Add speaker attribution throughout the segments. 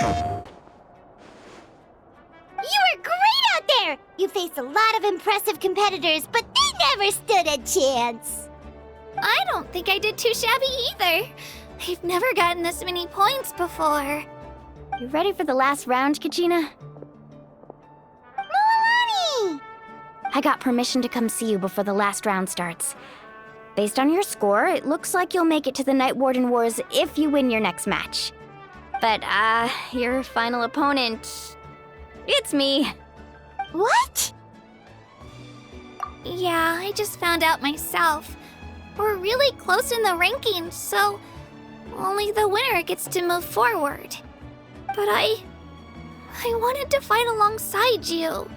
Speaker 1: You were great out there! You faced a lot of impressive competitors, but they never stood a chance.
Speaker 2: I don't think I did too shabby either. I've never gotten this many points before.
Speaker 3: You ready for the last round, Kachina?
Speaker 1: Moalani!
Speaker 3: I got permission to come see you before the last round starts. Based on your score, it looks like you'll make it to the Night Warden Wars if you win your next match. But, your final opponent... it's me.
Speaker 1: What?
Speaker 2: Yeah, I just found out myself. We're really close in the rankings, so only the winner gets to move forward. But I wanted to fight alongside you.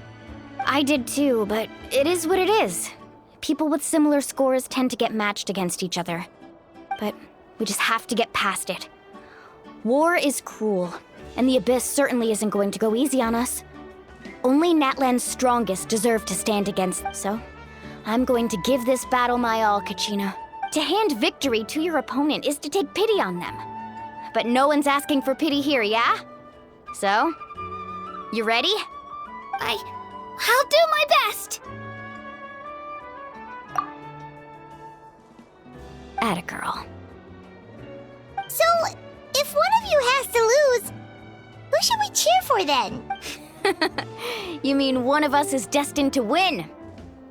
Speaker 3: I did too, but it is what it is. People with similar scores tend to get matched against each other. But we just have to get past it. War is cruel, and the Abyss certainly isn't going to go easy on us. Only Natlan's strongest deserve to stand against them, so I'm going to give this battle my all, Kachina. To hand victory to your opponent is to take pity on them. But no one's asking for pity here, yeah? So, you ready?
Speaker 2: I'll do my best!
Speaker 3: Atta girl.
Speaker 1: So, if one of you has to lose, who should we cheer for then?
Speaker 3: You mean one of us is destined to win?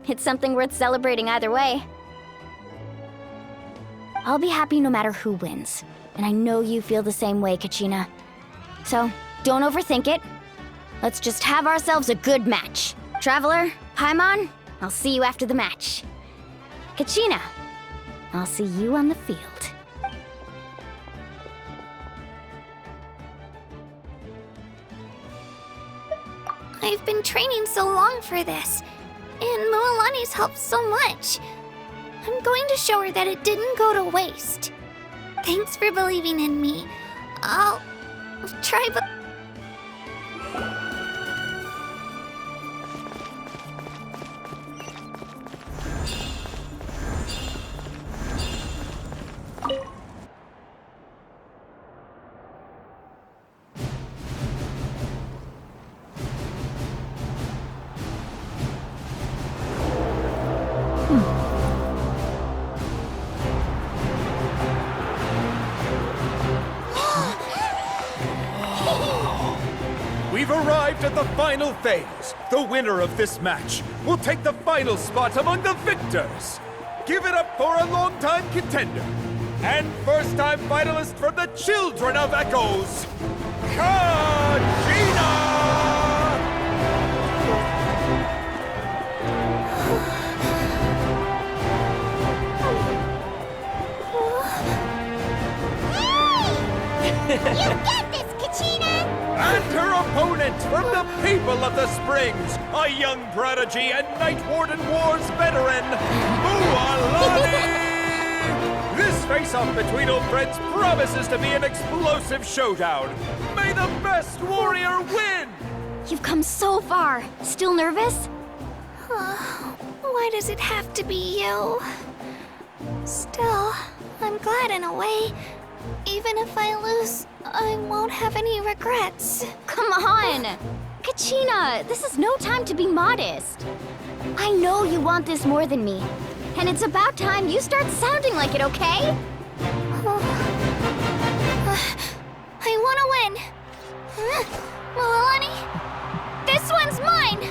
Speaker 3: It's something worth celebrating either way. I'll be happy no matter who wins. And I know you feel the same way, Kachina. So, don't overthink it. Let's just have ourselves a good match. Traveler, Paimon, I'll see you after the match. Kachina, I'll see you on the field.
Speaker 2: I've been training so long for this, and Moalani's helped so much. I'm going to show her that it didn't go to waste. Thanks for believing in me. I'll try, but...
Speaker 4: We've arrived at the final phase. The winner of this match will take the final spot among the victors. Give it up for a long-time contender and first-time finalist from the Children of Echoes, Kachina!
Speaker 1: You get this, Kachina!
Speaker 4: And her opponent from the people of the Springs, a young prodigy and Night Warden Wars veteran, Moalani! This face-off between old friends promises to be an explosive showdown. May the best warrior win!
Speaker 3: You've come so far. Still nervous?
Speaker 2: Why does it have to be you? Still, I'm glad in a way. Even if I lose, I won't have any regrets.
Speaker 3: Come on! Kachina, this is no time to be modest. I know you want this more than me. And it's about time you start sounding like it, okay?
Speaker 2: I want to win. Moalani, this one's mine!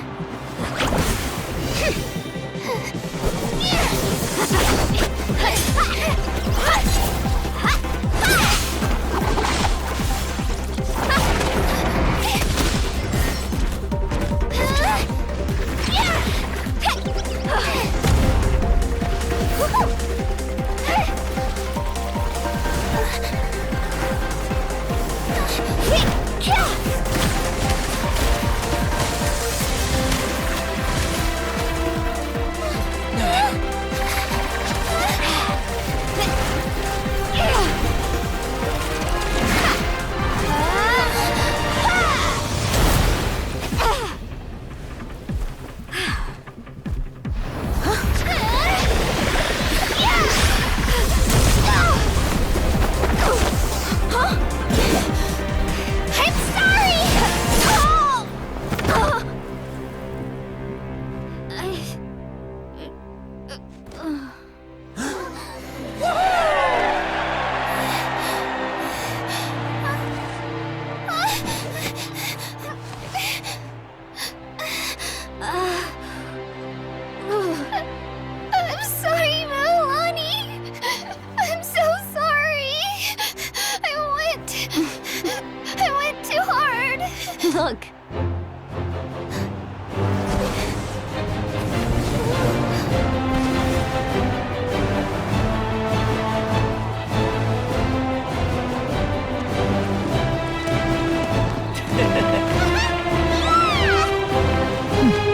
Speaker 2: I'm sorry!
Speaker 3: Look.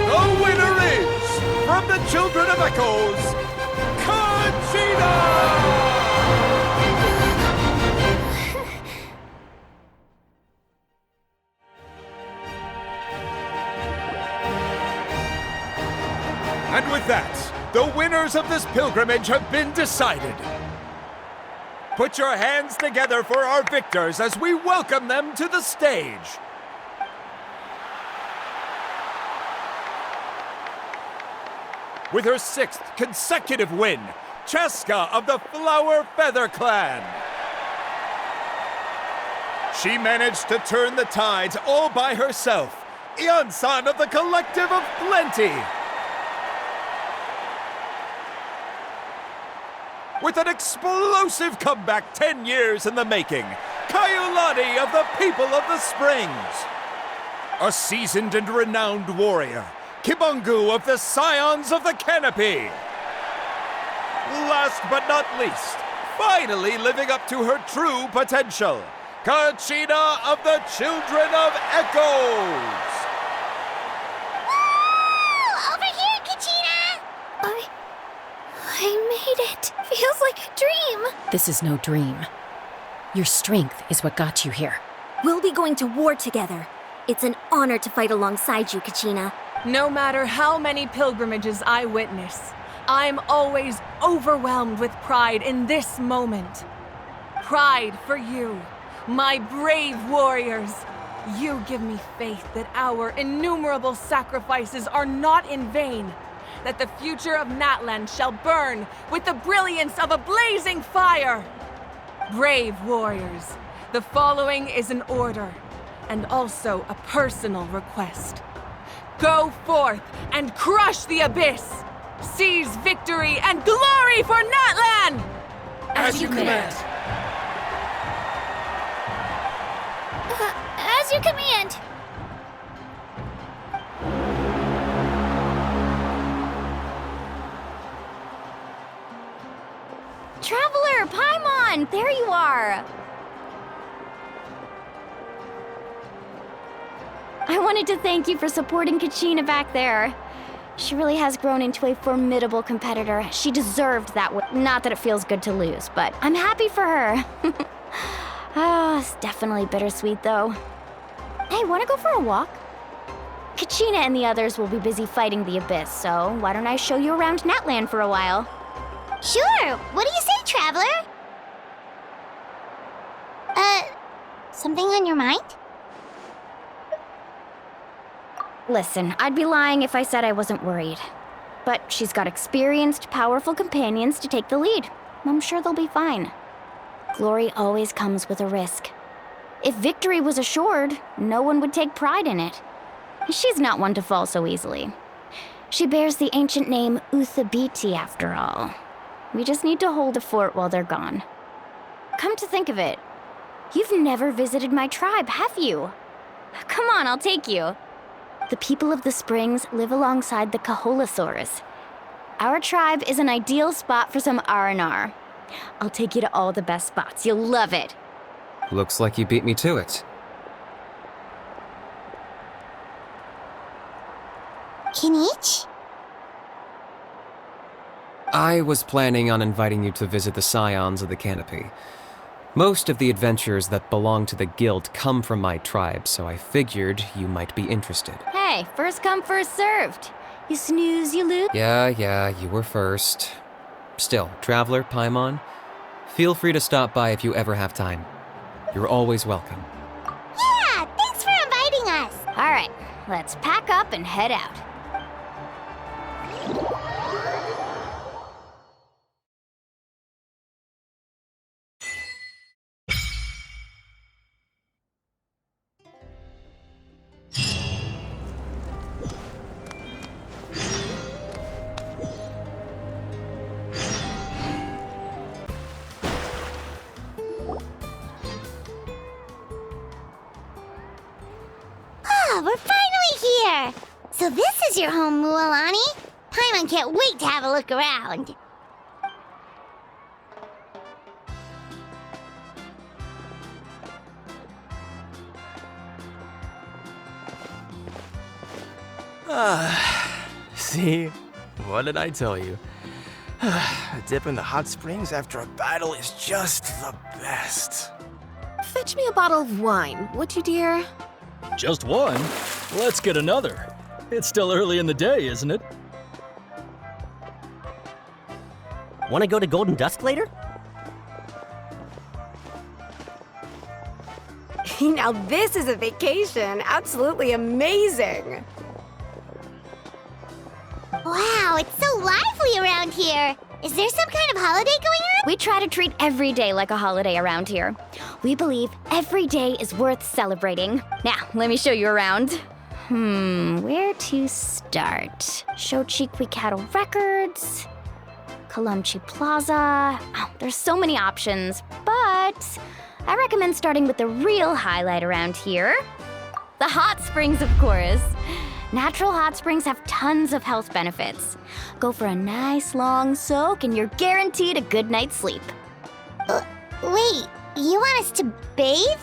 Speaker 4: The winner is, from the Children of Echoes, Conchita! And with that, the winners of this pilgrimage have been decided. Put your hands together for our victors as we welcome them to the stage. With her 6th consecutive win, Cheska of the Flower Feather Clan. She managed to turn the tides all by herself. Ian-san of the Collective of Plenty. With an explosive comeback 10 years in the making, Kaiulani of the People of the Springs. A seasoned and renowned warrior, Kibungu of the Scions of the Canopy. Last but not least, finally living up to her true potential, Conchita of the Children of Echoes.
Speaker 1: Woo! Over here, Conchita!
Speaker 2: I made it. Feels like a dream.
Speaker 5: This is no dream. Your strength is what got you here.
Speaker 6: We'll be going to war together. It's an honor to fight alongside you, Kachina.
Speaker 7: No matter how many pilgrimages I witness, I'm always overwhelmed with pride in this moment. Pride for you, my brave warriors. You give me faith that our innumerable sacrifices are not in vain, that the future of Natlan shall burn with the brilliance of a blazing fire. Brave warriors, the following is an order, and also a personal request. Go forth and crush the abyss! Seize victory and glory for Natlan!
Speaker 4: As you command.
Speaker 2: As you command.
Speaker 3: Traveler, Paimon, there you are. I wanted to thank you for supporting Kachina back there. She really has grown into a formidable competitor. She deserved that win. Not that it feels good to lose, but I'm happy for her. Oh, it's definitely bittersweet, though. Hey, wanna go for a walk? Kachina and the others will be busy fighting the Abyss, so why don't I show you around Natlan for a while?
Speaker 1: Sure. What do you say, traveler? Something on your mind?
Speaker 3: Listen, I'd be lying if I said I wasn't worried. But she's got experienced, powerful companions to take the lead. I'm sure they'll be fine. Glory always comes with a risk. If victory was assured, no one would take pride in it. She's not one to fall so easily. She bears the ancient name Uthabiti, after all. We just need to hold the fort while they're gone. Come to think of it, you've never visited my tribe, have you? Come on, I'll take you. The people of the Springs live alongside the Kaholasaurus. Our tribe is an ideal spot for some R&R. I'll take you to all the best spots. You'll love it.
Speaker 8: Looks like you beat me to it.
Speaker 1: Kinich?
Speaker 8: I was planning on inviting you to visit the Scions of the Canopy. Most of the adventures that belong to the guild come from my tribe, so I figured you might be interested.
Speaker 3: Hey, first come, first served. You snooze, you lose.
Speaker 8: Yeah, you were first. Still, Traveler, Paimon, feel free to stop by if you ever have time. You're always welcome.
Speaker 1: Yeah, thanks for inviting us.
Speaker 3: All right, let's pack up and head out.
Speaker 1: Oh, we're finally here! So this is your home, Mualani? Paimon can't wait to have a look around.
Speaker 9: See? What did I tell you? A dip in the hot springs after a battle is just the best.
Speaker 6: Fetch me a bottle of wine, would you, dear?
Speaker 10: Just one? Let's get another. It's still early in the day, isn't it?
Speaker 11: Want to go to Golden Dusk later?
Speaker 6: Now this is a vacation. Absolutely amazing.
Speaker 1: Wow, it's so lively around here. Is there some kind of holiday going on?
Speaker 3: We try to treat every day like a holiday around here. We believe every day is worth celebrating. Now, let me show you around. Where to start? Shochikwikado Records, Kalamchi Plaza. Oh, there's so many options, but I recommend starting with the real highlight around here. The hot springs, of course. Natural hot springs have tons of health benefits. Go for a nice long soak and you're guaranteed a good night's sleep.
Speaker 1: Wait, you want us to bathe?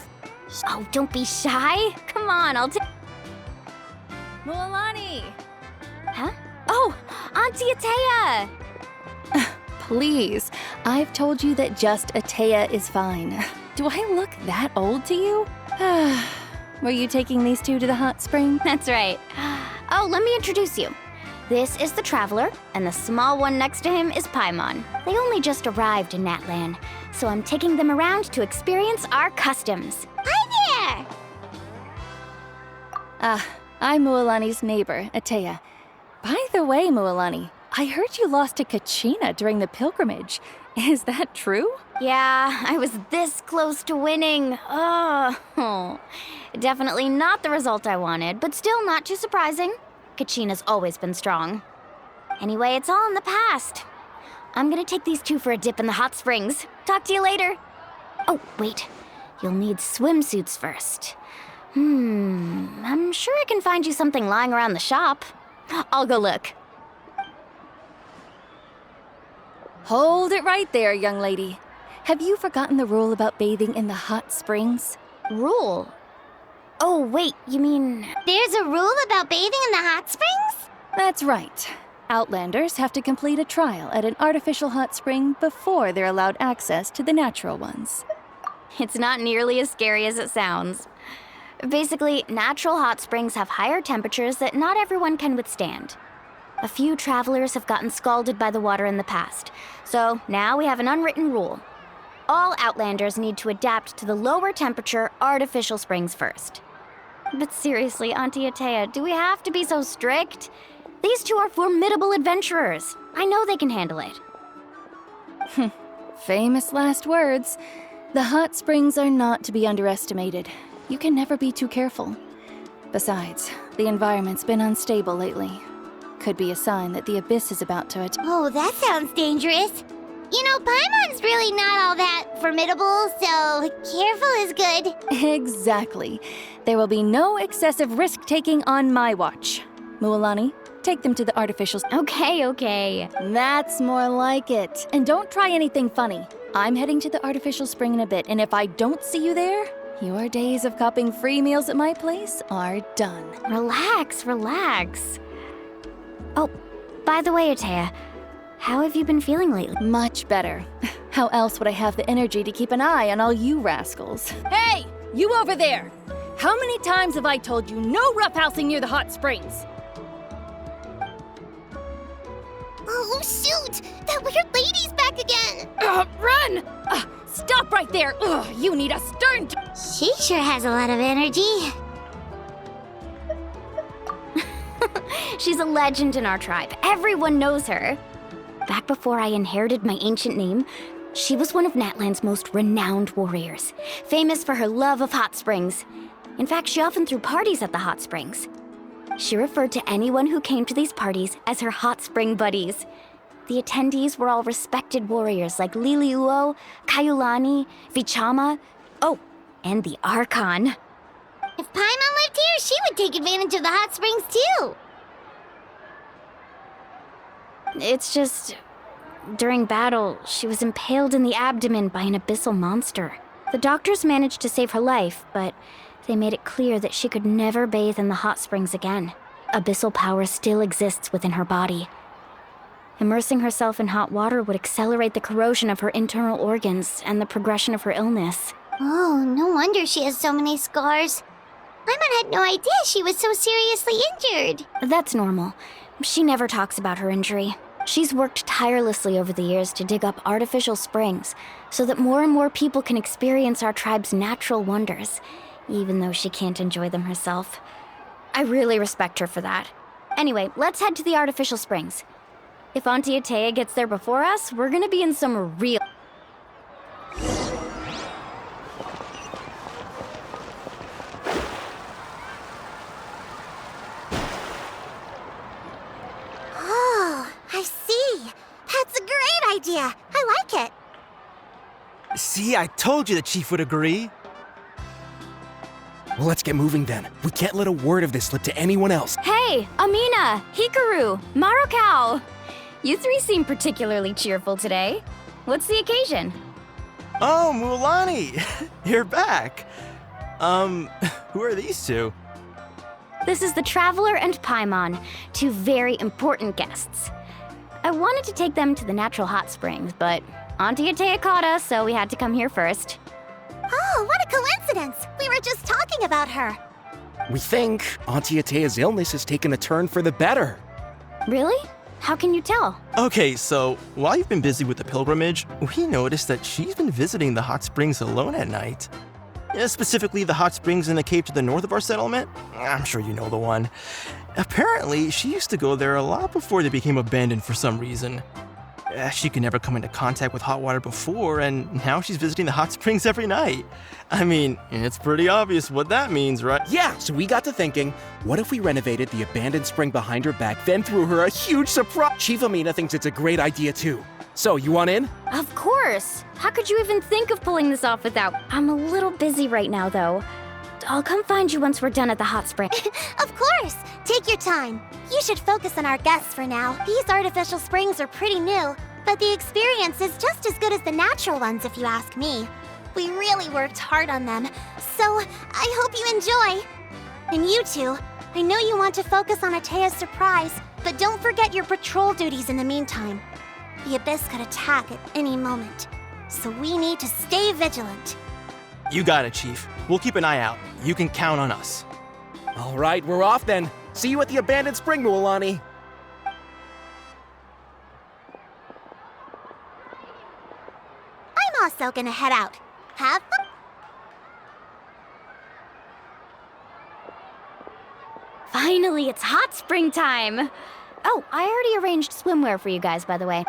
Speaker 3: Oh, don't be shy. Come on, I'll take... Mualani! Huh? Oh, Auntie Atea!
Speaker 12: Please, I've told you that just Atea is fine. Do I look that old to you? Were you taking these two to the hot spring?
Speaker 3: That's right. Oh, let me introduce you. This is the Traveler, and the small one next to him is Paimon. They only just arrived in Natlan, so I'm taking them around to experience our customs.
Speaker 1: Hi there!
Speaker 12: I'm Mualani's neighbor, Atea. By the way, Mualani, I heard you lost to Kachina during the pilgrimage. Is that true?
Speaker 3: Yeah, I was this close to winning. Oh, definitely not the result I wanted, but still not too surprising. Kachina's always been strong. Anyway, it's all in the past. I'm gonna take these two for a dip in the hot springs. Talk to you later. Oh, wait. You'll need swimsuits first. I'm sure I can find you something lying around the shop. I'll go look.
Speaker 12: Hold it right there, young lady. Have you forgotten the rule about bathing in the hot springs?
Speaker 3: Rule? Oh, wait, you mean...
Speaker 1: There's a rule about bathing in the hot springs?
Speaker 12: That's right. Outlanders have to complete a trial at an artificial hot spring before they're allowed access to the natural ones.
Speaker 3: It's not nearly as scary as it sounds. Basically, natural hot springs have higher temperatures that not everyone can withstand. A few travelers have gotten scalded by the water in the past, so now we have an unwritten rule. All Outlanders need to adapt to the lower temperature artificial springs first. But seriously, Auntie Atea, do we have to be so strict? These two are formidable adventurers. I know they can handle it.
Speaker 12: Famous last words. The hot springs are not to be underestimated. You can never be too careful. Besides, the environment's been unstable lately. Could be a sign that the abyss is about to attack.
Speaker 1: Oh, that sounds dangerous. You know, Paimon's really not all that formidable, so careful is good.
Speaker 12: Exactly. There will be no excessive risk-taking on my watch. Mualani, take them to the artificial...
Speaker 3: Okay.
Speaker 12: That's more like it. And don't try anything funny. I'm heading to the artificial spring in a bit, and if I don't see you there, your days of copping free meals at my place are done.
Speaker 3: Relax. Oh, by the way, Atea, how have you been feeling lately?
Speaker 12: Much better. How else would I have the energy to keep an eye on all you rascals?
Speaker 5: Hey! You over there! How many times have I told you no roughhousing near the hot springs?
Speaker 1: Oh, shoot! That weird lady's back again!
Speaker 5: Run! Stop right there! You need a stern...
Speaker 1: She sure has a lot of energy.
Speaker 3: She's a legend in our tribe. Everyone knows her. Back before I inherited my ancient name, she was one of Natlan's most renowned warriors, famous for her love of hot springs. In fact, she often threw parties at the hot springs. She referred to anyone who came to these parties as her hot spring buddies. The attendees were all respected warriors like Liliuo, Kaiulani, Vichama, and the Archon.
Speaker 1: If Paimon lived dear, she would take advantage of the hot springs too.
Speaker 3: It's just... During battle, she was impaled in the abdomen by an abyssal monster. The doctors managed to save her life, but they made it clear that she could never bathe in the hot springs again. Abyssal power still exists within her body. Immersing herself in hot water would accelerate the corrosion of her internal organs and the progression of her illness.
Speaker 1: Oh, no wonder she has so many scars. Paimon had no idea she was so seriously injured.
Speaker 3: That's normal. She never talks about her injury. She's worked tirelessly over the years to dig up artificial springs so that more and more people can experience our tribe's natural wonders, even though she can't enjoy them herself. I really respect her for that. Anyway, let's head to the artificial springs. If Auntie Atea gets there before us, we're gonna be in some real...
Speaker 1: Oh, I see. That's a great idea. I like it.
Speaker 9: See, I told you the chief would agree. Well, let's get moving then. We can't let a word of this slip to anyone else.
Speaker 3: Hey, Amina, Hikaru, Marukao! You three seem particularly cheerful today. What's the occasion?
Speaker 9: Oh, Mualani! You're back. Who are these two?
Speaker 3: This is the Traveler and Paimon, two very important guests. I wanted to take them to the natural hot springs, but Auntie Atea caught us, so we had to come here first.
Speaker 1: Oh, what a coincidence! We were just talking about her.
Speaker 9: We think Auntie Atea's illness has taken a turn for the better.
Speaker 3: Really? How can you tell?
Speaker 9: Okay, so while you've been busy with the pilgrimage, we noticed that she's been visiting the hot springs alone at night. Specifically, the hot springs in the cave to the north of our settlement. I'm sure you know the one. Apparently, she used to go there a lot before they became abandoned for some reason. She could never come into contact with hot water before, and now she's visiting the hot springs every night. I mean, it's pretty obvious what that means, right?
Speaker 13: Yeah, so we got to thinking, what if we renovated the abandoned spring behind her back, then threw her a huge surprise? Chief Amina thinks it's a great idea too. So, you want in?
Speaker 3: Of course! How could you even think of pulling this off without... I'm a little busy right now, though. I'll come find you once we're done at the hot spring.
Speaker 1: Of course! Take your time. You should focus on our guests for now. These artificial springs are pretty new, but the experience is just as good as the natural ones if you ask me. We really worked hard on them, so I hope you enjoy. And you two, I know you want to focus on Atea's surprise, but don't forget your patrol duties in the meantime. The Abyss could attack at any moment, so we need to stay vigilant.
Speaker 9: You got it, Chief. We'll keep an eye out. You can count on us.
Speaker 13: All right, we're off then. See you at the abandoned spring, Mualani.
Speaker 1: I'm also gonna head out. Have fun.
Speaker 3: Finally, it's hot spring time! Oh, I already arranged swimwear for you guys, by the way.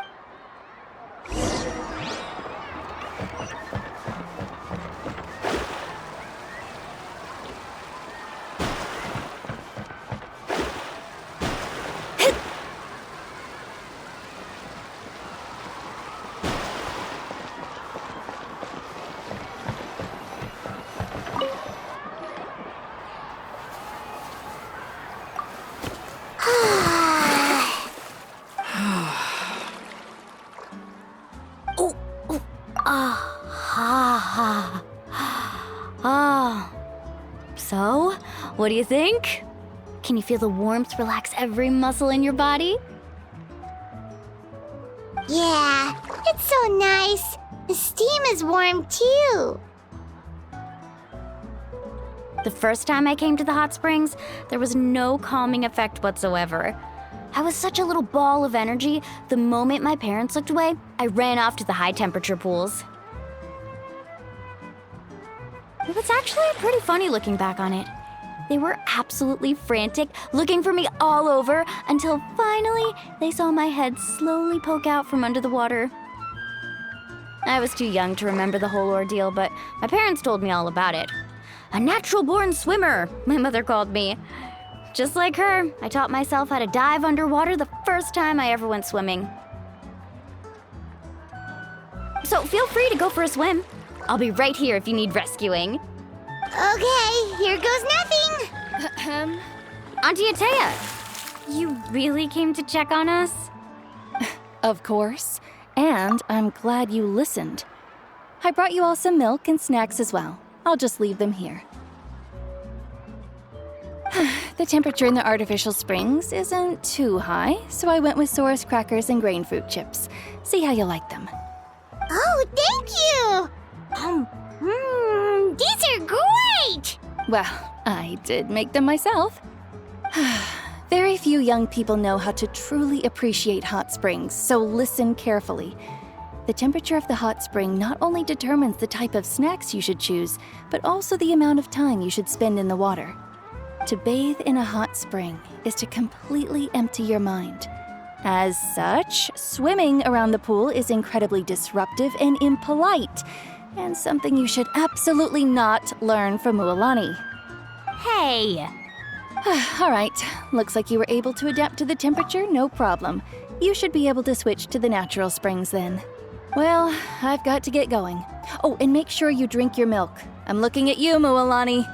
Speaker 3: So, what do you think? Can you feel the warmth relax every muscle in your body?
Speaker 1: Yeah, it's so nice. The steam is warm too.
Speaker 3: The first time I came to the hot springs, there was no calming effect whatsoever. I was such a little ball of energy, the moment my parents looked away, I ran off to the high temperature pools. It was actually pretty funny looking back on it. They were absolutely frantic, looking for me all over, until finally they saw my head slowly poke out from under the water. I was too young to remember the whole ordeal, but my parents told me all about it. A natural-born swimmer, my mother called me. Just like her, I taught myself how to dive underwater the first time I ever went swimming. So feel free to go for a swim. I'll be right here if you need rescuing.
Speaker 1: Okay, here goes nothing.
Speaker 3: Auntie Atea, you really came to check on us?
Speaker 12: Of course. And I'm glad you listened. I brought you all some milk and snacks as well. I'll just leave them here. The temperature in the artificial springs isn't too high, so I went with Sora's crackers and grain fruit chips. See how you like them.
Speaker 1: Oh, thank you! These are great!
Speaker 12: Well, I did make them myself. Very few young people know how to truly appreciate hot springs, so listen carefully. The temperature of the hot spring not only determines the type of snacks you should choose, but also the amount of time you should spend in the water. To bathe in a hot spring is to completely empty your mind. As such, swimming around the pool is incredibly disruptive and impolite, and something you should absolutely not learn from Mualani.
Speaker 3: Hey!
Speaker 12: All right, looks like you were able to adapt to the temperature, no problem. You should be able to switch to the natural springs then. Well, I've got to get going. Oh, and make sure you drink your milk. I'm looking at you, Mualani.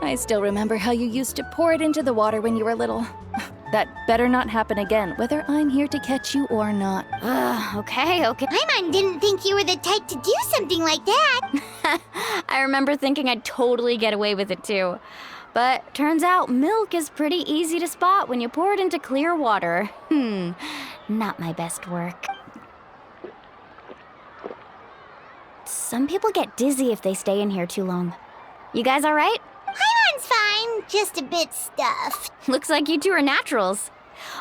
Speaker 12: I still remember how you used to pour it into the water when you were little. That better not happen again, whether I'm here to catch you or not.
Speaker 3: Okay.
Speaker 1: Paimon didn't think you were the type to do something like that.
Speaker 3: I remember thinking I'd totally get away with it too. But turns out milk is pretty easy to spot when you pour it into clear water. Not my best work. Some people get dizzy if they stay in here too long. You guys all right?
Speaker 1: Paimon's fine, just a bit stuffed.
Speaker 3: Looks like you two are naturals.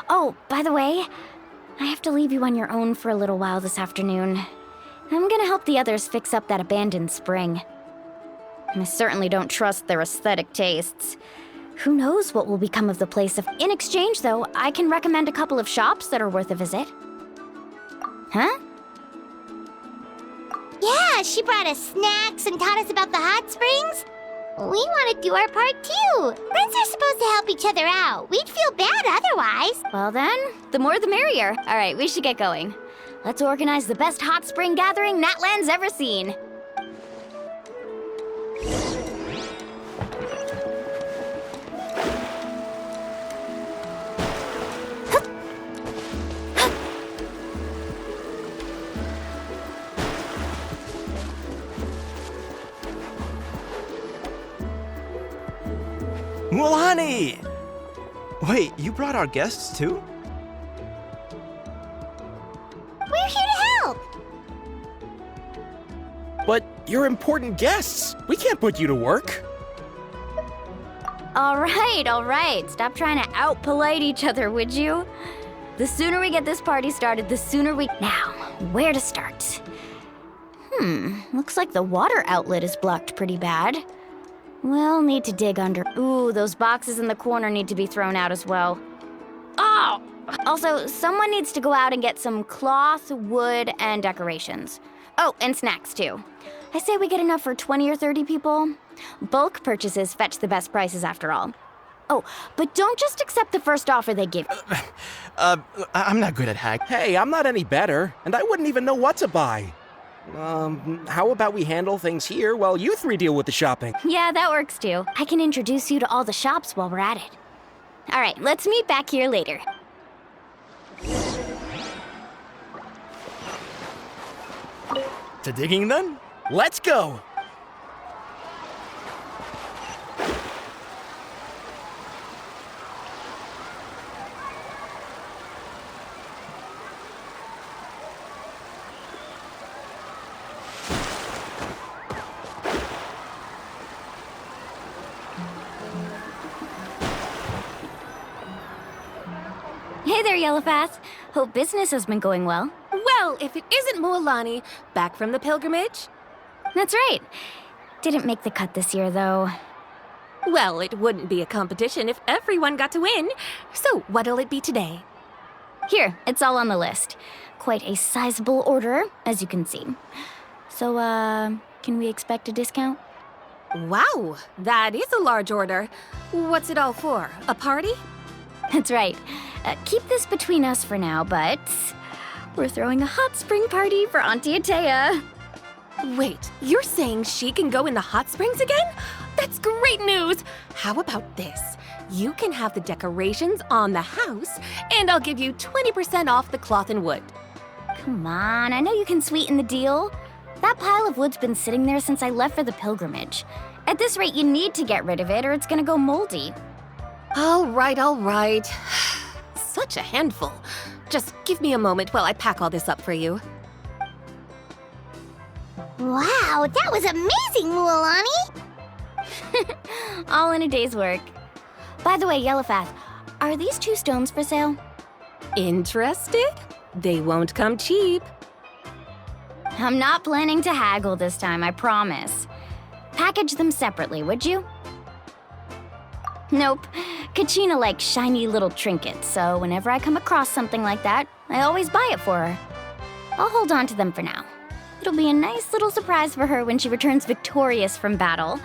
Speaker 3: Oh, by the way, I have to leave you on your own for a little while this afternoon. I'm gonna help the others fix up that abandoned spring. I certainly don't trust their aesthetic tastes. Who knows what will become of the place if... In exchange, though, I can recommend a couple of shops that are worth a visit. Huh?
Speaker 1: Yeah, she brought us snacks and taught us about the hot springs. We want to do our part too. Friends are supposed to help each other out. We'd feel bad otherwise.
Speaker 3: Well then, the more the merrier. All right, we should get going. Let's organize the best hot spring gathering Natlan's ever seen.
Speaker 9: Mualani! Wait, you brought our guests too?
Speaker 1: We're here to help.
Speaker 13: But you're important guests. We can't put you to work.
Speaker 3: All right. Stop trying to out-polite each other, would you? The sooner we get this party started, the sooner we... Now, where to start? Looks like the water outlet is blocked pretty bad. We'll need to dig under. Ooh, those boxes in the corner need to be thrown out as well. Oh! Also, someone needs to go out and get some cloth, wood, and decorations. Oh, and snacks too. I say we get enough for 20 or 30 people. Bulk purchases fetch the best prices after all. Oh, but don't just accept the first offer they give you.
Speaker 9: I'm not good at hack.
Speaker 13: Hey, I'm not any better, and I wouldn't even know what to buy. How about we handle things here while you three deal with the shopping?
Speaker 3: Yeah, that works too. I can introduce you to all the shops while we're at it. All right, let's meet back here later.
Speaker 9: To digging then?
Speaker 13: Let's go!
Speaker 3: Hey there, Yellowfast. Hope business has been going well.
Speaker 7: Well, if it isn't Mualani, back from the pilgrimage?
Speaker 3: That's right. Didn't make the cut this year, though.
Speaker 7: Well, it wouldn't be a competition if everyone got to win. So, what'll it be today?
Speaker 3: Here, it's all on the list. Quite a sizable order, as you can see. So, can we expect a discount?
Speaker 7: Wow, that is a large order. What's it all for? A party?
Speaker 3: That's right. Keep this between us for now, but we're throwing a hot spring party for Auntie Atea.
Speaker 7: Wait, you're saying she can go in the hot springs again? That's great news! How about this?
Speaker 14: You can have the decorations on the house, and I'll give you 20% off the cloth and wood.
Speaker 3: Come on, I know you can sweeten the deal. That pile of wood's been sitting there since I left for the pilgrimage. At this rate, you need to get rid of it or it's gonna go moldy.
Speaker 14: All right. Such a handful. Just give me a moment while I pack all this up for you.
Speaker 1: Wow, that was amazing, Mualani!
Speaker 3: All in a day's work. By the way, Yellowfath, are these 2 stones for sale?
Speaker 14: Interested? They won't come cheap.
Speaker 3: I'm not planning to haggle this time, I promise. Package them separately, would you? Nope. Kachina likes shiny little trinkets, so whenever I come across something like that, I always buy it for her. I'll hold on to them for now. It'll be a nice little surprise for her when she returns victorious from battle.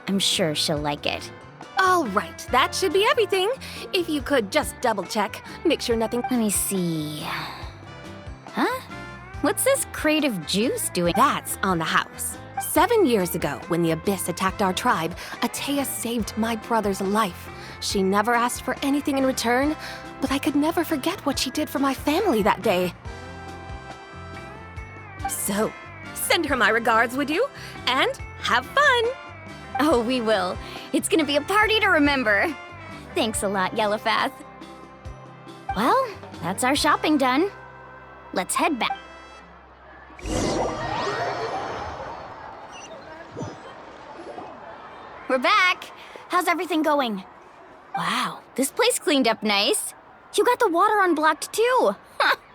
Speaker 3: I'm sure she'll like it.
Speaker 14: All right, that should be everything. If you could just double check, make sure nothing...
Speaker 3: Let me see... Huh? What's this creative juice doing?
Speaker 14: That's on the house. 7 years ago, when the Abyss attacked our tribe, Atea saved my brother's life. She never asked for anything in return, but I could never forget what she did for my family that day. So, send her my regards, would you? And have fun!
Speaker 3: Oh, we will. It's gonna be a party to remember. Thanks a lot, Yellowfath. Well, that's our shopping done. Let's head back. We're back. How's everything going? Wow, this place cleaned up nice. You got the water unblocked too.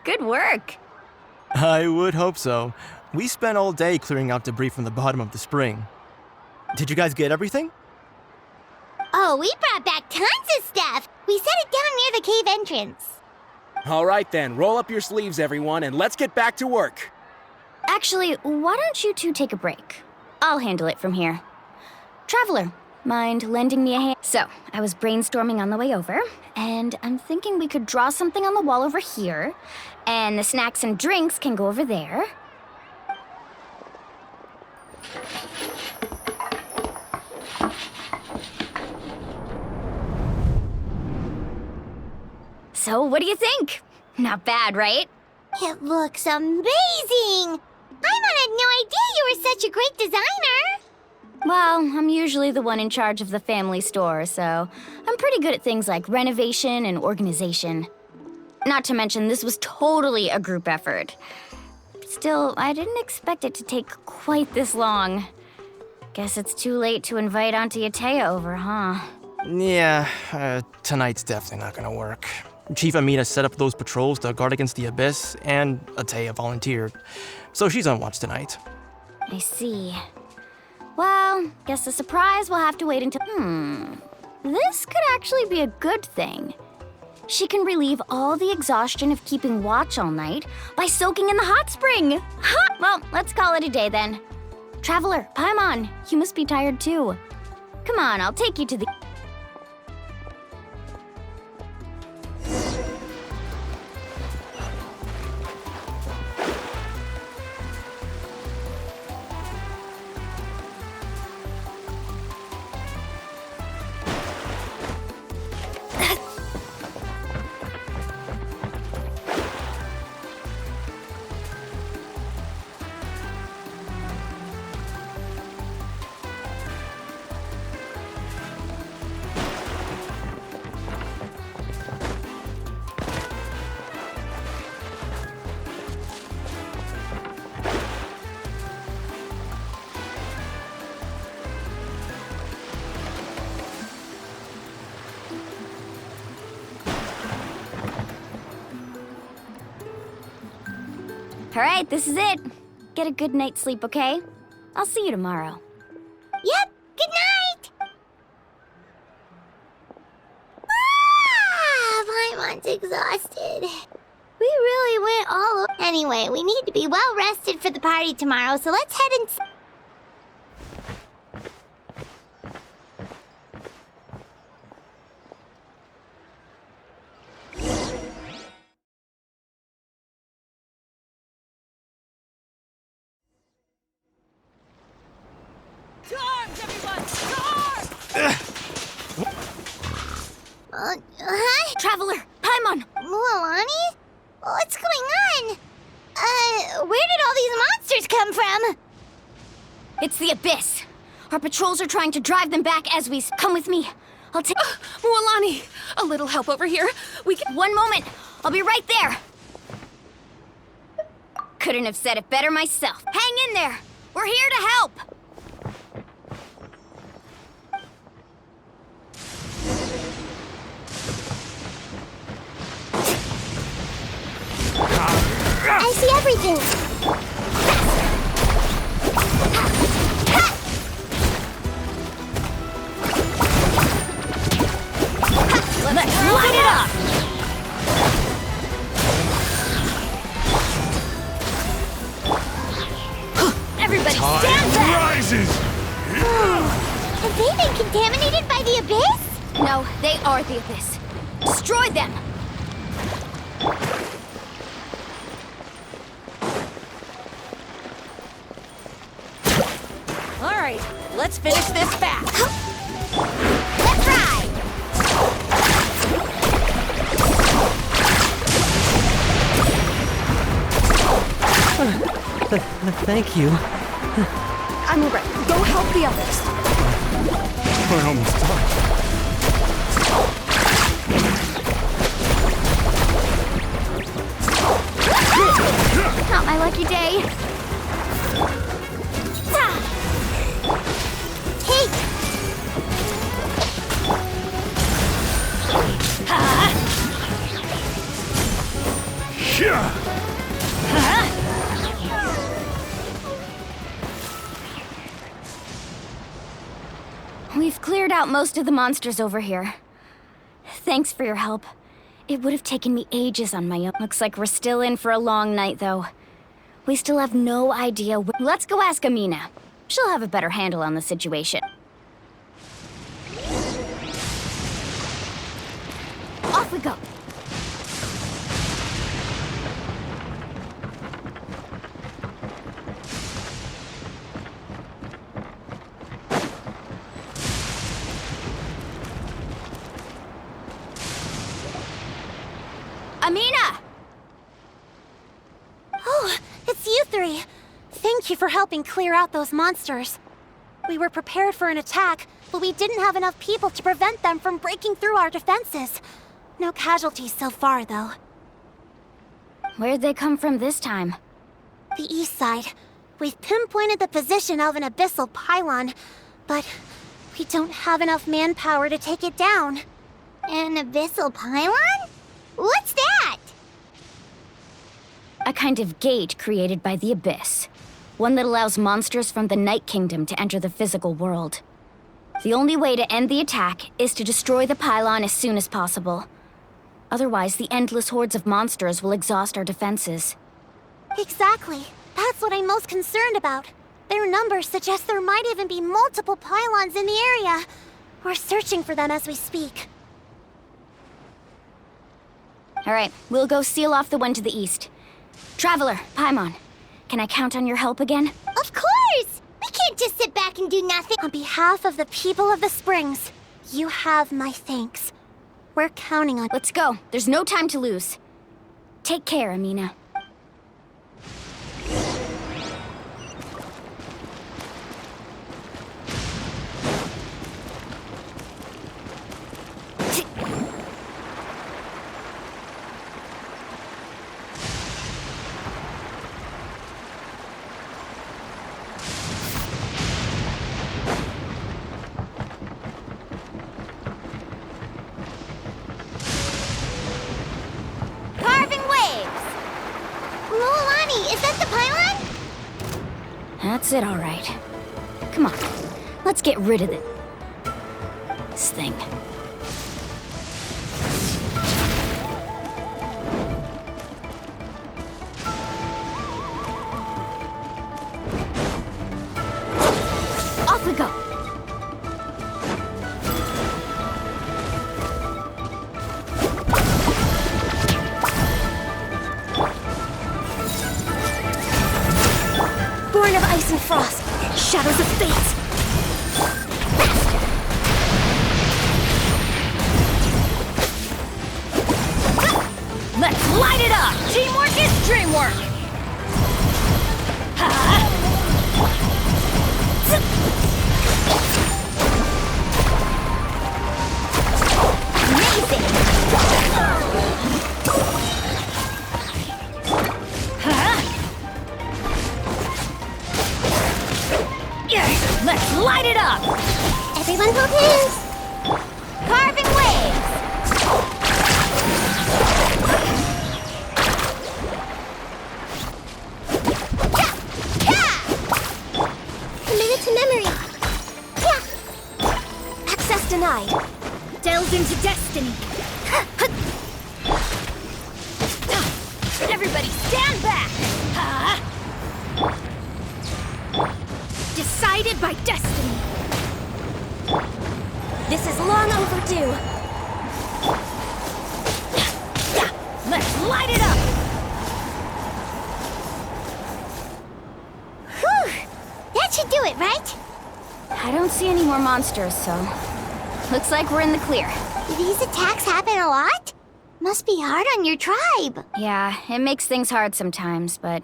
Speaker 3: Good work.
Speaker 9: I would hope so. We spent all day clearing out debris from the bottom of the spring. Did you guys get everything?
Speaker 1: Oh, we brought back tons of stuff! We set it down near the cave entrance.
Speaker 13: All right then, roll up your sleeves, everyone, and let's get back to work.
Speaker 3: Actually, why don't you two take a break? I'll handle it from here. Traveler, mind lending me a hand? So, I was brainstorming on the way over, and I'm thinking we could draw something on the wall over here, and the snacks and drinks can go over there. So, what do you think? Not bad, right?
Speaker 1: It looks amazing! Paimon had no idea you were such a great designer!
Speaker 3: Well, I'm usually the one in charge of the family store, so I'm pretty good at things like renovation and organization. Not to mention, this was totally a group effort. Still, I didn't expect it to take quite this long. Guess it's too late to invite Auntie Atea over, huh?
Speaker 9: Yeah, tonight's definitely not gonna work. Chief Amina set up those patrols to guard against the Abyss, and Atea volunteered. So she's on watch tonight.
Speaker 3: I see. Well, guess the surprise will have to wait until... This could actually be a good thing. She can relieve all the exhaustion of keeping watch all night by soaking in the hot spring. Ha! Well, let's call it a day then. Traveler, Paimon, you must be tired too. Come on, I'll take you to the... All right, this is it. Get a good night's sleep, okay? I'll see you tomorrow.
Speaker 1: Yep, good night! Paimon's exhausted. We really went all over. Anyway, we need to be well rested for the party tomorrow, so let's head inside.
Speaker 3: Traveler, Paimon!
Speaker 1: Mualani? What's going on? Where did all these monsters come from?
Speaker 3: It's the Abyss. Our patrols are trying to drive them back as we come with me. I'll take...
Speaker 14: Mualani, a little help over here. We can...
Speaker 3: One moment. I'll be right there. Couldn't have said it better myself. Hang in there. We're here to help.
Speaker 1: I see everything.
Speaker 3: Let's light it up. Everybody stand back!
Speaker 4: Rises!
Speaker 1: Have they been contaminated by the Abyss?
Speaker 3: No, they are the Abyss. Destroy them!
Speaker 7: All right, let's finish this fast.
Speaker 1: Let's ride!
Speaker 11: Thank you.
Speaker 14: I'm alright. Go help the others.
Speaker 4: I almost died.
Speaker 3: Not my lucky day.
Speaker 1: Hey!
Speaker 3: We've cleared out most of the monsters over here. Thanks for your help. It would have taken me ages on my own. Looks like we're still in for a long night, though. We still have no idea Let's go ask Amina. She'll have a better handle on the situation. Off we go. Amina!
Speaker 1: Oh, it's you three. Thank you for helping clear out those monsters. We were prepared for an attack, but we didn't have enough people to prevent them from breaking through our defenses. No casualties so far, though.
Speaker 3: Where'd they come from this time?
Speaker 1: The east side. We've pinpointed the position of an abyssal pylon, but we don't have enough manpower to take it down.
Speaker 2: An abyssal pylon? What's that?
Speaker 3: A kind of gate created by the Abyss. One that allows monsters from the Night Kingdom to enter the physical world. The only way to end the attack is to destroy the pylon as soon as possible. Otherwise, the endless hordes of monsters will exhaust our defenses.
Speaker 1: Exactly. That's what I'm most concerned about. Their numbers suggest there might even be multiple pylons in the area. We're searching for them as we speak.
Speaker 3: All right, we'll go seal off the one to the east. Traveler, Paimon, can I count on your help again?
Speaker 1: Of course! We can't just sit back and do nothing. On behalf of the people of the Springs, you have my thanks. We're counting on...
Speaker 3: Let's go. There's no time to lose. Take care, Amina. That's it, all right. Come on, let's get rid of this thing. Off we go.
Speaker 6: Born of ice and frost, shadows of fate.
Speaker 5: dream work!
Speaker 1: Amazing!
Speaker 5: Let's light it up!
Speaker 1: Everyone hold hands! Carving waves! Committed to memory! Access denied!
Speaker 5: Delved into destiny! Everybody stand back! Decided by destiny!
Speaker 6: This is long overdue.
Speaker 5: Let's light it up!
Speaker 1: Whew! That should do it, right?
Speaker 3: I don't see any more monsters, so looks like we're in the clear.
Speaker 1: These attacks happen a lot? Must be hard on your tribe.
Speaker 3: Yeah, it makes things hard sometimes, but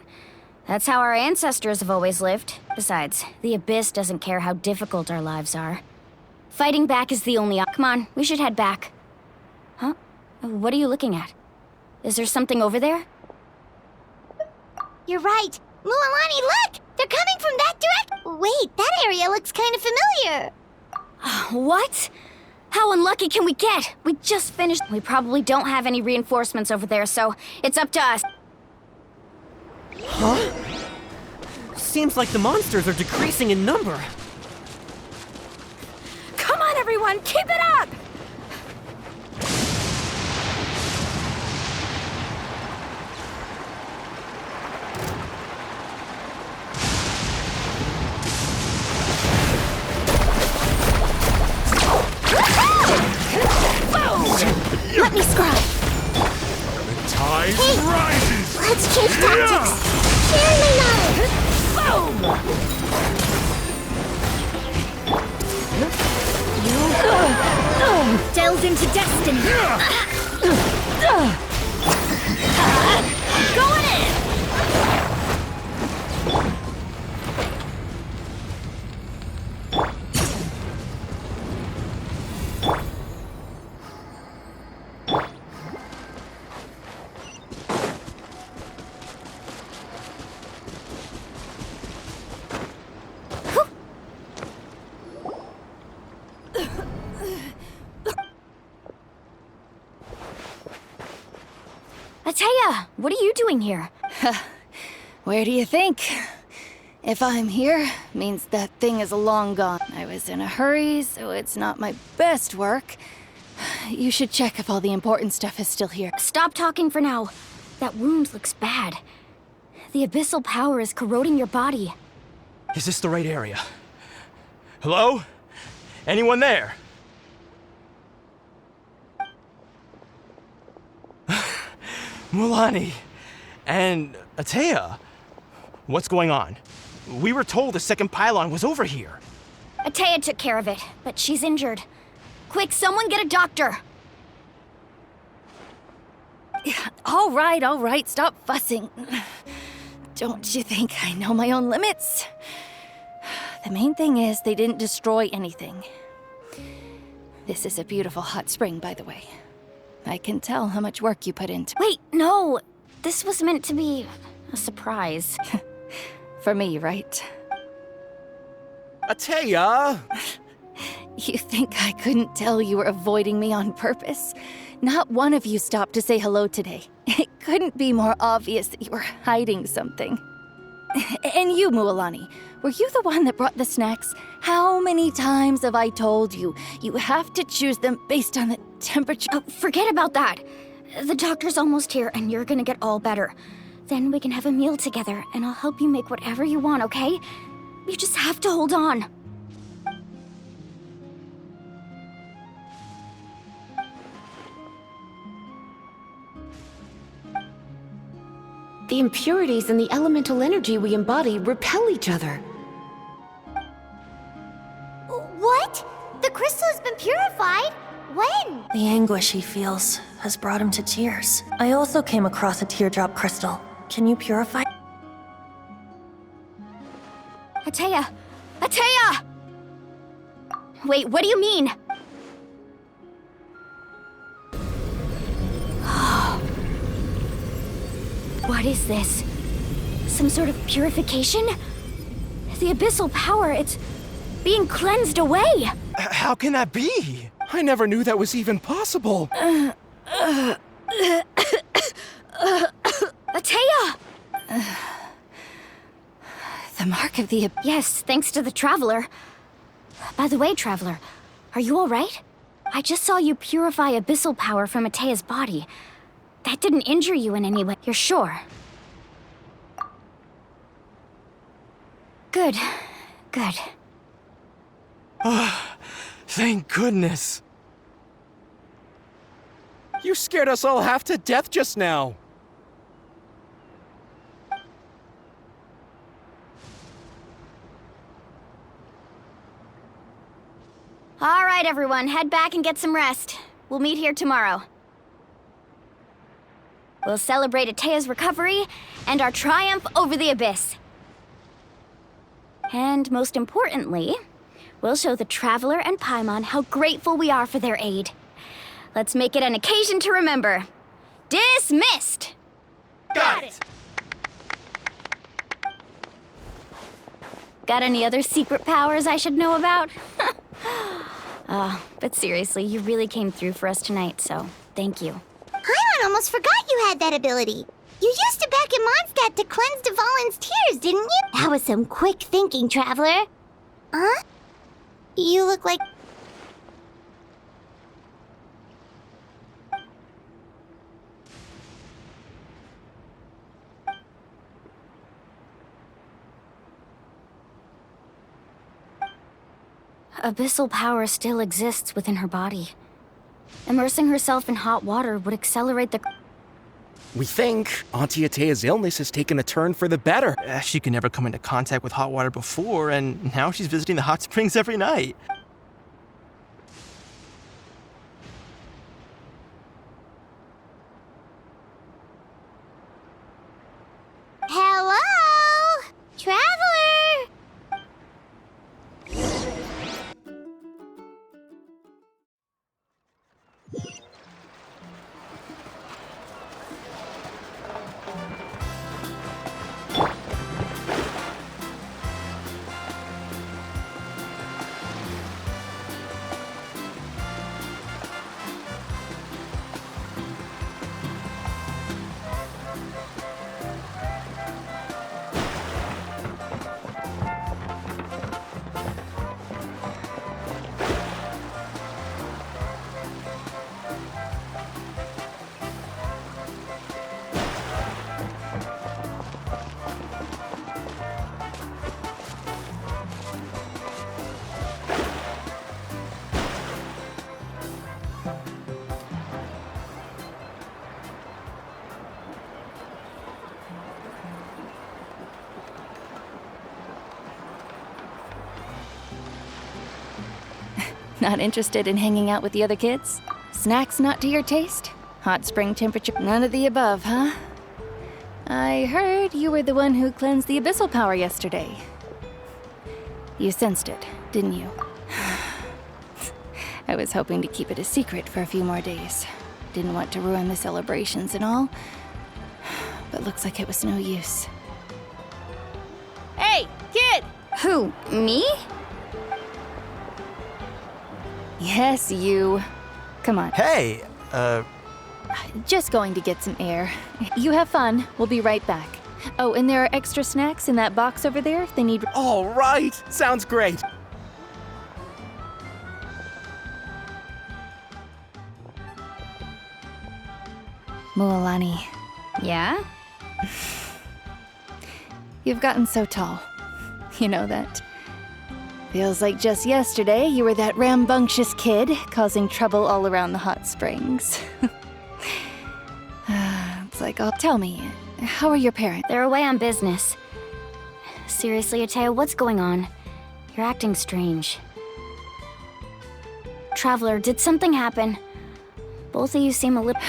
Speaker 3: that's how our ancestors have always lived. Besides, the Abyss doesn't care how difficult our lives are. Fighting back is the only Come on, we should head back. Huh? What are you looking at? Is there something over there?
Speaker 1: You're right. Mualani, look! They're coming from that direction. Wait, that area looks kind of familiar.
Speaker 3: What? How unlucky can we get? We just finished. We probably don't have any reinforcements over there, so it's up to us.
Speaker 11: Huh? Seems like the monsters are decreasing in number.
Speaker 5: Come on, everyone, keep it up!
Speaker 1: Let me scribe.
Speaker 4: The tide rises!
Speaker 1: Let's change tactics. Share my knowledge.
Speaker 5: Delved into destiny! Going in!
Speaker 3: Atea, what are you doing here?
Speaker 12: Where do you think? If I'm here, means that thing is long gone. I was in a hurry, so it's not my best work. You should check if all the important stuff is still here.
Speaker 3: Stop talking for now. That wound looks bad. The abyssal power is corroding your body.
Speaker 9: Is this the right area? Hello? Anyone there? Mualani and Atea. What's going on? We were told the second pylon was over here.
Speaker 3: Atea took care of it, but she's injured. Quick, someone get a doctor!
Speaker 12: All right, stop fussing. Don't you think I know my own limits? The main thing is they didn't destroy anything. This is a beautiful hot spring, by the way. I can tell how much work you put into it.
Speaker 3: Wait, no! This was meant to be a surprise.
Speaker 12: For me, right?
Speaker 13: Atea!
Speaker 12: You think I couldn't tell you were avoiding me on purpose? Not one of you stopped to say hello today. It couldn't be more obvious that you were hiding something. And you, Mualani, were you the one that brought the snacks? How many times have I told you? You have to choose them based on the temperature.
Speaker 3: Oh, forget about that. The doctor's almost here, and you're gonna get all better. Then we can have a meal together, and I'll help you make whatever you want, okay? You just have to hold on.
Speaker 14: The impurities and the elemental energy we embody repel each other.
Speaker 1: What? The crystal has been purified? When?
Speaker 15: The anguish he feels has brought him to tears. I also came across a teardrop crystal.
Speaker 6: Can you purify?
Speaker 3: Atea! Atea! Wait, what do you mean? What is this? Some sort of purification? The abyssal power, it's being cleansed away!
Speaker 9: How can that be?
Speaker 13: I never knew that was even possible.
Speaker 3: Atea!
Speaker 12: The mark of the...
Speaker 3: Yes, thanks to the Traveler. By the way, Traveler, are you alright? I just saw you purify abyssal power from Atea's body. That didn't injure you in any way, you're sure? Good. Good.
Speaker 9: Thank goodness.
Speaker 13: You scared us all half to death just now.
Speaker 3: All right, everyone, head back and get some rest. We'll meet here tomorrow. We'll celebrate Atea's recovery and our triumph over the Abyss. And most importantly, we'll show the Traveler and Paimon how grateful we are for their aid. Let's make it an occasion to remember. Dismissed!
Speaker 9: Got it!
Speaker 3: Got any other secret powers I should know about? But seriously, you really came through for us tonight, so thank you.
Speaker 1: Paimon almost forgot you had that ability. You used it back in Mondstadt to cleanse Dvalin's tears, didn't you? That was some quick thinking, Traveler. Huh? You look like...
Speaker 3: Abyssal power still exists within her body. Immersing herself in hot water would accelerate the...
Speaker 13: We think Auntie Atea's illness has taken a turn for the better.
Speaker 9: She could never come into contact with hot water before, and now she's visiting the hot springs every night.
Speaker 1: Hello? Traveler?
Speaker 12: Not interested in hanging out with the other kids? Snacks not to your taste? Hot spring temperature? None of the above, huh? I heard you were the one who cleansed the abyssal power yesterday. You sensed it, didn't you? I was hoping to keep it a secret for a few more days. Didn't want to ruin the celebrations and all, but looks like it was no use.
Speaker 5: Hey, kid!
Speaker 3: Who, me?
Speaker 12: Yes, you. Come on.
Speaker 9: Hey,
Speaker 12: Just going to get some air. You have fun. We'll be right back. Oh, and there are extra snacks in that box over there if they need...
Speaker 13: All right! Sounds great!
Speaker 12: Mualani,
Speaker 3: Yeah?
Speaker 12: you've gotten so tall. You know that. Feels like just yesterday you were that rambunctious kid causing trouble all around the hot springs. It's like, oh, tell me, how are your parents?
Speaker 3: They're away on business. Seriously, Atea, what's going on? You're acting strange. Traveler, did something happen? Both of you seem a little...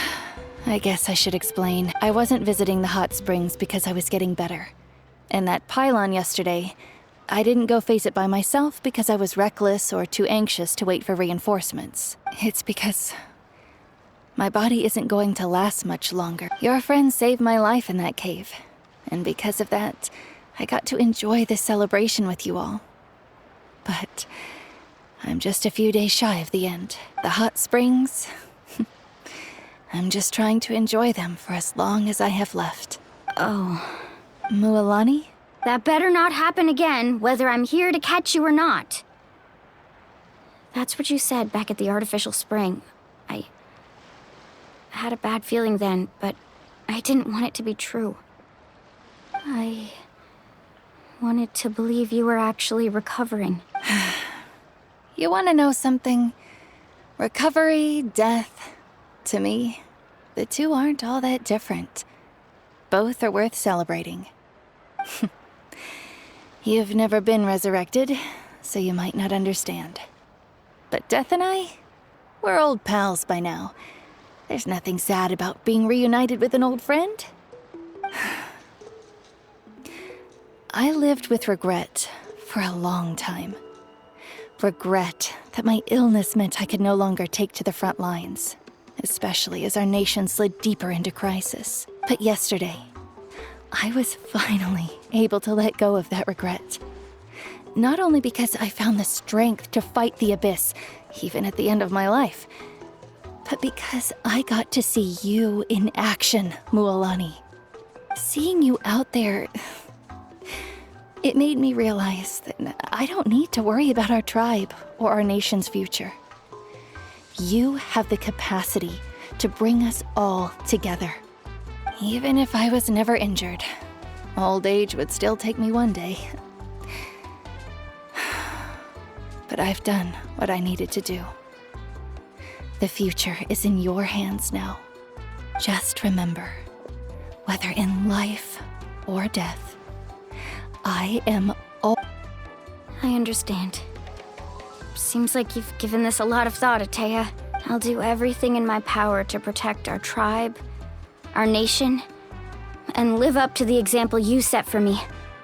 Speaker 12: I guess I should explain. I wasn't visiting the hot springs because I was getting better. And that pylon yesterday, I didn't go face it by myself because I was reckless or too anxious to wait for reinforcements. It's because my body isn't going to last much longer. Your friend saved my life in that cave. And because of that, I got to enjoy this celebration with you all. But I'm just a few days shy of the end. The hot springs, I'm just trying to enjoy them for as long as I have left.
Speaker 3: Oh.
Speaker 12: Mualani?
Speaker 3: That better not happen again, whether I'm here to catch you or not. That's what you said back at the artificial spring. I had a bad feeling then, but I didn't want it to be true. I wanted to believe you were actually recovering.
Speaker 12: You want to know something? Recovery, death, to me, the two aren't all that different. Both are worth celebrating. You've never been resurrected, so you might not understand. But Death and I, we're old pals by now. There's nothing sad about being reunited with an old friend. I lived with regret for a long time. Regret that my illness meant I could no longer take to the front lines, especially as our nation slid deeper into crisis. But yesterday, I was finally able to let go of that regret. Not only because I found the strength to fight the abyss, even at the end of my life, but because I got to see you in action, Mualani. Seeing you out there, it made me realize that I don't need to worry about our tribe or our nation's future. You have the capacity to bring us all together. Even if I was never injured, old age would still take me one day. But I've done what I needed to do. The future is in your hands now. Just remember, whether in life or death, I am all...
Speaker 3: I understand. Seems like you've given this a lot of thought, Atea. I'll do everything in my power to protect our tribe, our nation, and live up to the example you set for me.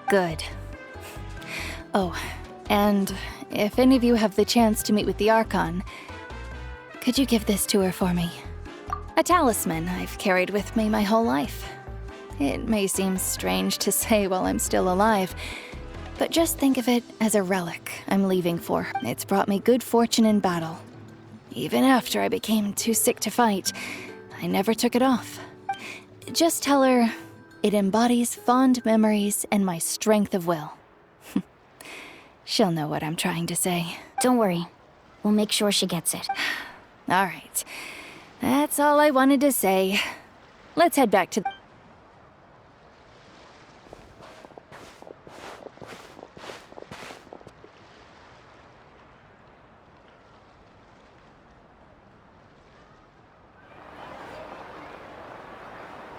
Speaker 12: Good. Oh, and if any of you have the chance to meet with the Archon, could you give this to her for me? A talisman I've carried with me my whole life. It may seem strange to say while I'm still alive, but just think of it as a relic I'm leaving for. It's brought me good fortune in battle. Even after I became too sick to fight, I never took it off. Just tell her it embodies fond memories and my strength of will. She'll know what I'm trying to say.
Speaker 3: Don't worry. We'll make sure she gets it.
Speaker 12: All right. That's all I wanted to say. Let's head back to...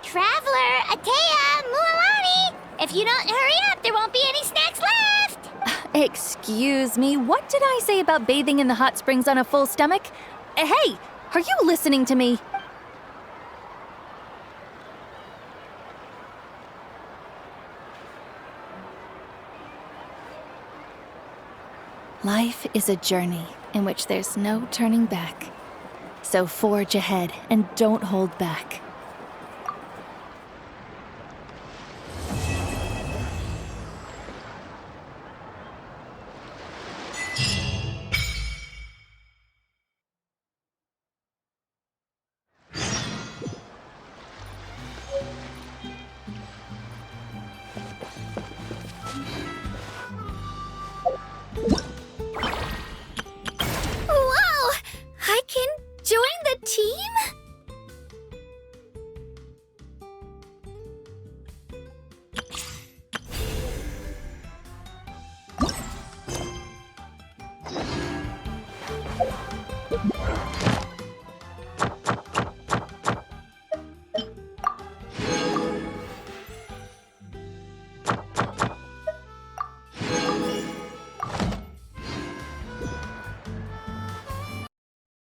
Speaker 1: Traveler, Atea, Mualani! If you don't hurry up, there won't be any snacks left!
Speaker 12: Excuse me, what did I say about bathing in the hot springs on a full stomach? Hey, are you listening to me? Life is a journey in which there's no turning back. So forge ahead and don't hold back.
Speaker 2: Whoa! I can join the team?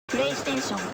Speaker 3: PlayStation